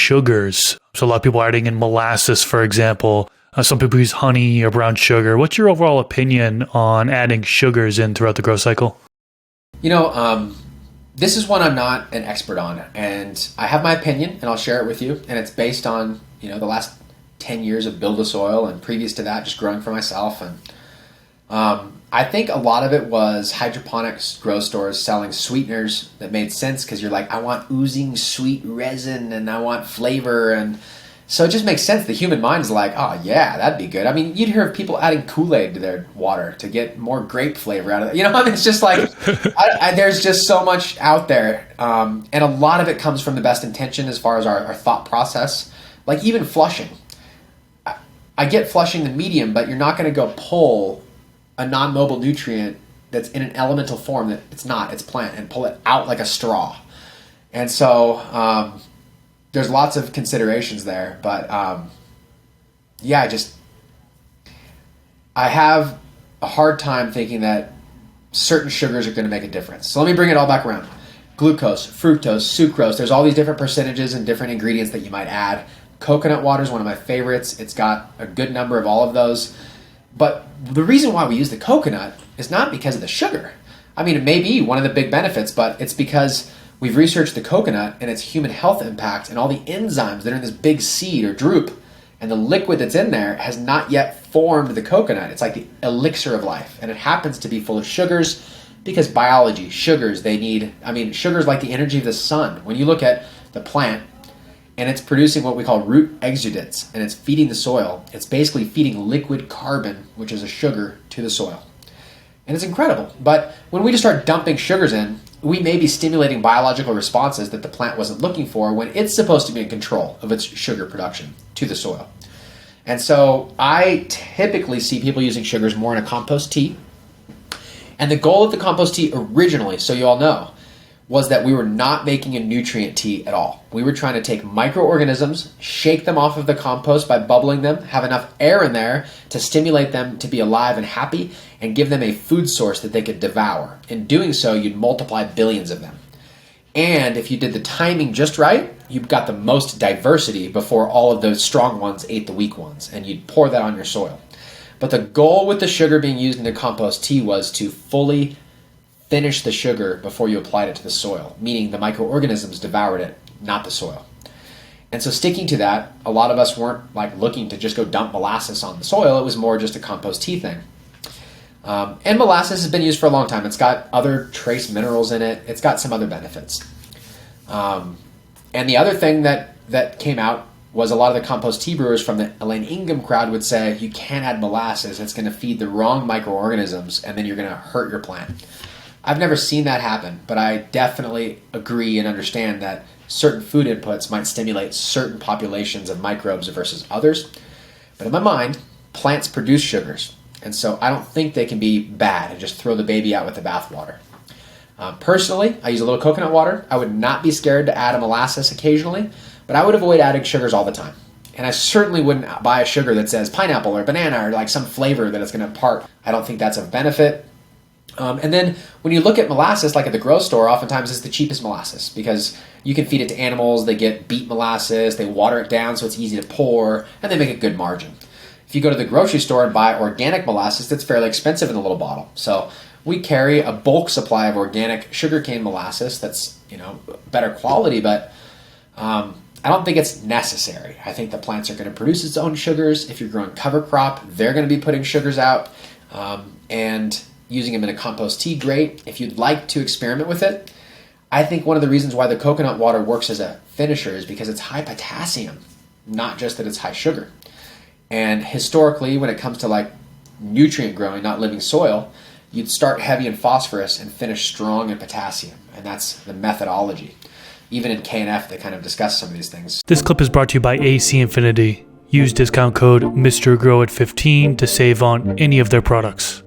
sugars. So a lot of people are adding in molasses, for example. Some people use honey or brown sugar. What's your overall opinion on adding sugars in throughout the growth cycle? This is one I'm not an expert on, and I have my opinion, and I'll share it with you. And it's based on the last 10 years of Build a Soil, and previous to that, just growing for myself. And I think a lot of it was hydroponics grow stores selling sweeteners that made sense because you're like, I want oozing sweet resin and I want flavor. And so it just makes sense. The human mind is like, oh yeah, that'd be good. I mean, you'd hear of people adding Kool-Aid to their water to get more grape flavor out of it. It's just like, there's just so much out there. And a lot of it comes from the best intention as far as our thought process. Like even flushing. I get flushing the medium, but you're not going to go pull a non-mobile nutrient that's in an elemental form that it's plant, and pull it out like a straw. And so there's lots of considerations there, but I have a hard time thinking that certain sugars are going to make a difference. So let me bring it all back around. Glucose, fructose, sucrose, there's all these different percentages and different ingredients that you might add. Coconut water is one of my favorites. It's got a good number of all of those. But the reason why we use the coconut is not because of the sugar. I mean, it may be one of the big benefits, but it's because we've researched the coconut and its human health impact and all the enzymes that are in this big seed or drupe, and the liquid that's in there has not yet formed the coconut. It's like the elixir of life, and it happens to be full of sugars because biology, sugars, sugar's like the energy of the sun. When you look at the plant, and it's producing what we call root exudates, and it's feeding the soil. It's basically feeding liquid carbon, which is a sugar, to the soil. And it's incredible. But when we just start dumping sugars in, we may be stimulating biological responses that the plant wasn't looking for when it's supposed to be in control of its sugar production to the soil. And so I typically see people using sugars more in a compost tea. And the goal of the compost tea originally, so you all know, was that we were not making a nutrient tea at all. We were trying to take microorganisms, shake them off of the compost by bubbling them, have enough air in there to stimulate them to be alive and happy, and give them a food source that they could devour. In doing so, you'd multiply billions of them. And if you did the timing just right, you've got the most diversity before all of those strong ones ate the weak ones, and you'd pour that on your soil. But the goal with the sugar being used in the compost tea was to fully finish the sugar before you applied it to the soil, meaning the microorganisms devoured it, not the soil. And so sticking to that, a lot of us weren't looking to just go dump molasses on the soil. It was more just a compost tea thing. And molasses has been used for a long time. It's got other trace minerals in it. It's got some other benefits. And the other thing that came out was a lot of the compost tea brewers from the Elaine Ingham crowd would say, you can't add molasses. It's going to feed the wrong microorganisms, and then you're going to hurt your plant. I've never seen that happen, but I definitely agree and understand that certain food inputs might stimulate certain populations of microbes versus others. But in my mind, plants produce sugars, and so I don't think they can be bad and just throw the baby out with the bathwater. Personally, I use a little coconut water. I would not be scared to add a molasses occasionally, but I would avoid adding sugars all the time. And I certainly wouldn't buy a sugar that says pineapple or banana or some flavor that it's going to impart. I don't think that's of benefit. And then when you look at molasses, like at the grocery store, oftentimes it's the cheapest molasses because you can feed it to animals. They get beet molasses, they water it down so it's easy to pour, and they make a good margin. If you go to the grocery store and buy organic molasses, that's fairly expensive in a little bottle. So we carry a bulk supply of organic sugarcane molasses that's better quality, but I don't think it's necessary. I think the plants are going to produce its own sugars. If you're growing cover crop, they're going to be putting sugars out. And using them in a compost tea, great. If you'd like to experiment with it, I think one of the reasons why the coconut water works as a finisher is because it's high potassium, not just that it's high sugar. And historically, when it comes to nutrient growing, not living soil, you'd start heavy in phosphorus and finish strong in potassium. And that's the methodology. Even in KNF, they kind of discuss some of these things. This clip is brought to you by AC Infinity. Use discount code MrGrow at 15 to save on any of their products.